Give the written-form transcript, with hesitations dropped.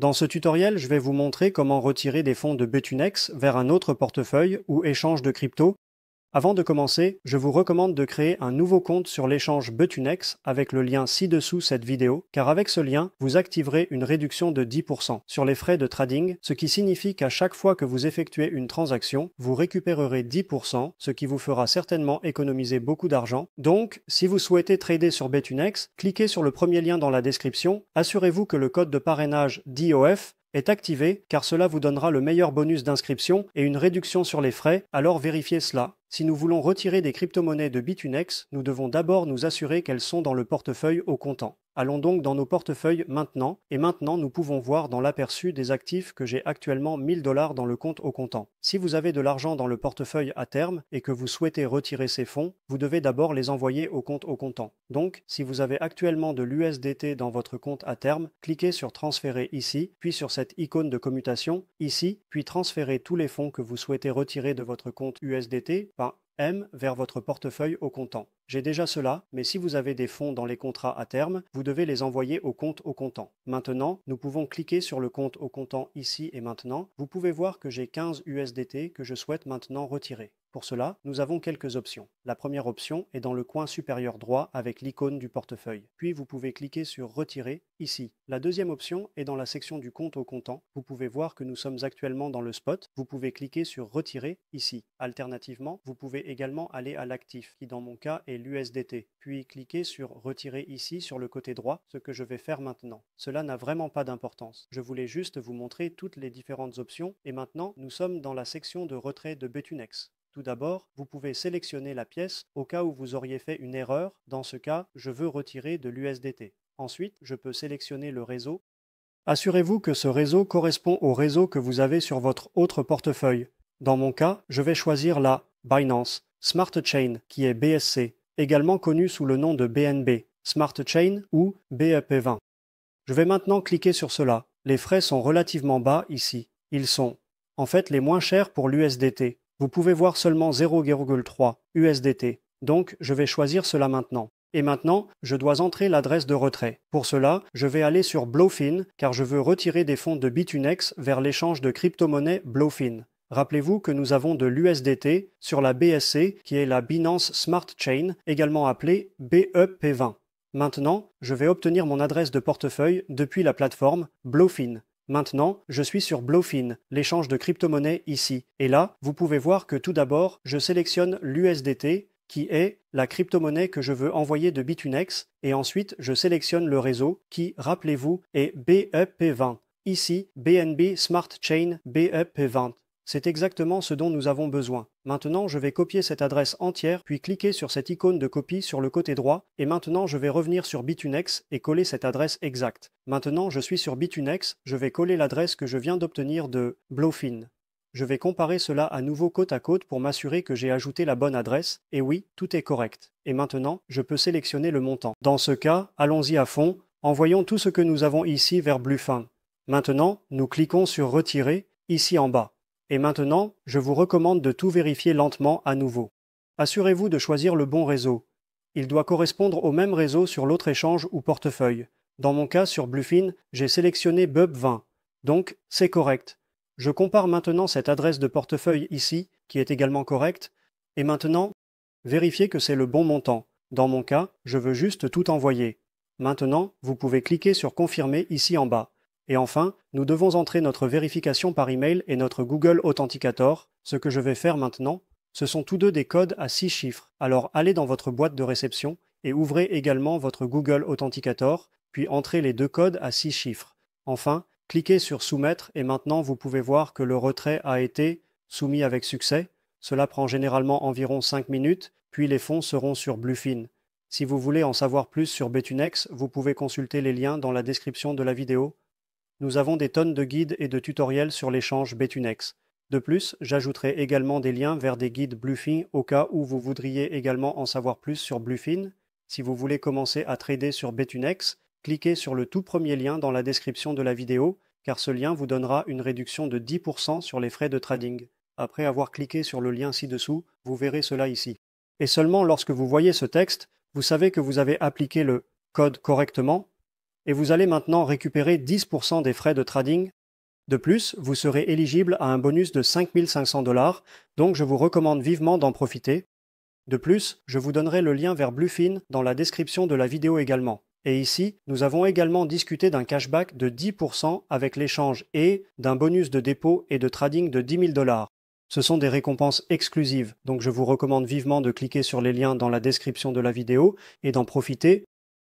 Dans ce tutoriel, je vais vous montrer comment retirer des fonds de Bethunex vers un autre portefeuille ou échange de crypto. Avant de commencer, je vous recommande de créer un nouveau compte sur l'échange Bethunex avec le lien ci-dessous cette vidéo, car avec ce lien, vous activerez une réduction de 10% sur les frais de trading, ce qui signifie qu'à chaque fois que vous effectuez une transaction, vous récupérerez 10%, ce qui vous fera certainement économiser beaucoup d'argent. Donc, si vous souhaitez trader sur Bethunex, cliquez sur le premier lien dans la description, assurez-vous que le code de parrainage DOF est activé car cela vous donnera le meilleur bonus d'inscription et une réduction sur les frais, alors vérifiez cela. Si nous voulons retirer des crypto-monnaies de Bethunex, nous devons d'abord nous assurer qu'elles sont dans le portefeuille au comptant. Allons donc dans nos portefeuilles maintenant, et maintenant nous pouvons voir dans l'aperçu des actifs que j'ai actuellement 1000 $ dans le compte au comptant. Si vous avez de l'argent dans le portefeuille à terme et que vous souhaitez retirer ces fonds, vous devez d'abord les envoyer au compte au comptant. Donc, si vous avez actuellement de l'USDT dans votre compte à terme, cliquez sur transférer ici, puis sur cette icône de commutation ici, puis transférez tous les fonds que vous souhaitez retirer de votre compte USDT par M vers votre portefeuille au comptant. J'ai déjà cela, mais si vous avez des fonds dans les contrats à terme, vous devez les envoyer au compte au comptant. Maintenant, nous pouvons cliquer sur le compte au comptant ici et maintenant. Vous pouvez voir que j'ai 15 USDT que je souhaite maintenant retirer. Pour cela, nous avons quelques options. La première option est dans le coin supérieur droit avec l'icône du portefeuille. Puis vous pouvez cliquer sur Retirer ici. La deuxième option est dans la section du compte au comptant. Vous pouvez voir que nous sommes actuellement dans le spot. Vous pouvez cliquer sur Retirer ici. Alternativement, vous pouvez également aller à l'actif, qui dans mon cas est l'USDT. Puis cliquer sur Retirer ici sur le côté droit, ce que je vais faire maintenant. Cela n'a vraiment pas d'importance. Je voulais juste vous montrer toutes les différentes options et maintenant nous sommes dans la section de retrait de Bethunex. Tout d'abord, vous pouvez sélectionner la pièce au cas où vous auriez fait une erreur. Dans ce cas, je veux retirer de l'USDT. Ensuite, je peux sélectionner le réseau. Assurez-vous que ce réseau correspond au réseau que vous avez sur votre autre portefeuille. Dans mon cas, je vais choisir la Binance Smart Chain, qui est BSC, également connue sous le nom de BNB, Smart Chain ou BEP20. Je vais maintenant cliquer sur cela. Les frais sont relativement bas ici. Ils sont, en fait, les moins chers pour l'USDT. Vous pouvez voir seulement 0,3 USDT. Donc, je vais choisir cela maintenant. Et maintenant, je dois entrer l'adresse de retrait. Pour cela, je vais aller sur Blowfin, car je veux retirer des fonds de Bethunex vers l'échange de crypto-monnaie Blowfin. Rappelez-vous que nous avons de l'USDT sur la BSC, qui est la Binance Smart Chain, également appelée BEP20. Maintenant, je vais obtenir mon adresse de portefeuille depuis la plateforme Blowfin. Maintenant, je suis sur Blowfin, l'échange de crypto-monnaie ici. Et là, vous pouvez voir que tout d'abord, je sélectionne l'USDT, qui est la crypto-monnaie que je veux envoyer de Bethunex, et ensuite, je sélectionne le réseau, qui, rappelez-vous, est BEP20. Ici, BNB Smart Chain BEP20. C'est exactement ce dont nous avons besoin. Maintenant, je vais copier cette adresse entière, puis cliquer sur cette icône de copie sur le côté droit, et maintenant je vais revenir sur Bethunex et coller cette adresse exacte. Maintenant, je suis sur Bethunex, je vais coller l'adresse que je viens d'obtenir de Blowfin. Je vais comparer cela à nouveau côte à côte pour m'assurer que j'ai ajouté la bonne adresse, et oui, tout est correct. Et maintenant, je peux sélectionner le montant. Dans ce cas, allons-y à fond, envoyons tout ce que nous avons ici vers Blowfin. Maintenant, nous cliquons sur Retirer, ici en bas. Et maintenant, je vous recommande de tout vérifier lentement à nouveau. Assurez-vous de choisir le bon réseau. Il doit correspondre au même réseau sur l'autre échange ou portefeuille. Dans mon cas, sur Blowfin, j'ai sélectionné BEP20. Donc, c'est correct. Je compare maintenant cette adresse de portefeuille ici, qui est également correcte, et maintenant, vérifiez que c'est le bon montant. Dans mon cas, je veux juste tout envoyer. Maintenant, vous pouvez cliquer sur Confirmer ici en bas. Et enfin, nous devons entrer notre vérification par email et notre Google Authenticator. Ce que je vais faire maintenant, ce sont tous deux des codes à 6 chiffres. Alors allez dans votre boîte de réception et ouvrez également votre Google Authenticator, puis entrez les deux codes à 6 chiffres. Enfin, cliquez sur Soumettre et maintenant vous pouvez voir que le retrait a été soumis avec succès. Cela prend généralement environ 5 minutes, puis les fonds seront sur Blowfin. Si vous voulez en savoir plus sur Bethunex, vous pouvez consulter les liens dans la description de la vidéo. Nous avons des tonnes de guides et de tutoriels sur l'échange Bethunex. De plus, j'ajouterai également des liens vers des guides Blowfin au cas où vous voudriez également en savoir plus sur Blowfin. Si vous voulez commencer à trader sur Bethunex, cliquez sur le tout premier lien dans la description de la vidéo, car ce lien vous donnera une réduction de 10% sur les frais de trading. Après avoir cliqué sur le lien ci-dessous, vous verrez cela ici. Et seulement lorsque vous voyez ce texte, vous savez que vous avez appliqué le code correctement. et vous allez maintenant récupérer 10% des frais de trading. De plus, vous serez éligible à un bonus de 5 500 $, donc je vous recommande vivement d'en profiter. De plus, je vous donnerai le lien vers Bluefin dans la description de la vidéo également. Et ici, nous avons également discuté d'un cashback de 10% avec l'échange et d'un bonus de dépôt et de trading de 10 000 $. Ce sont des récompenses exclusives, donc je vous recommande vivement de cliquer sur les liens dans la description de la vidéo et d'en profiter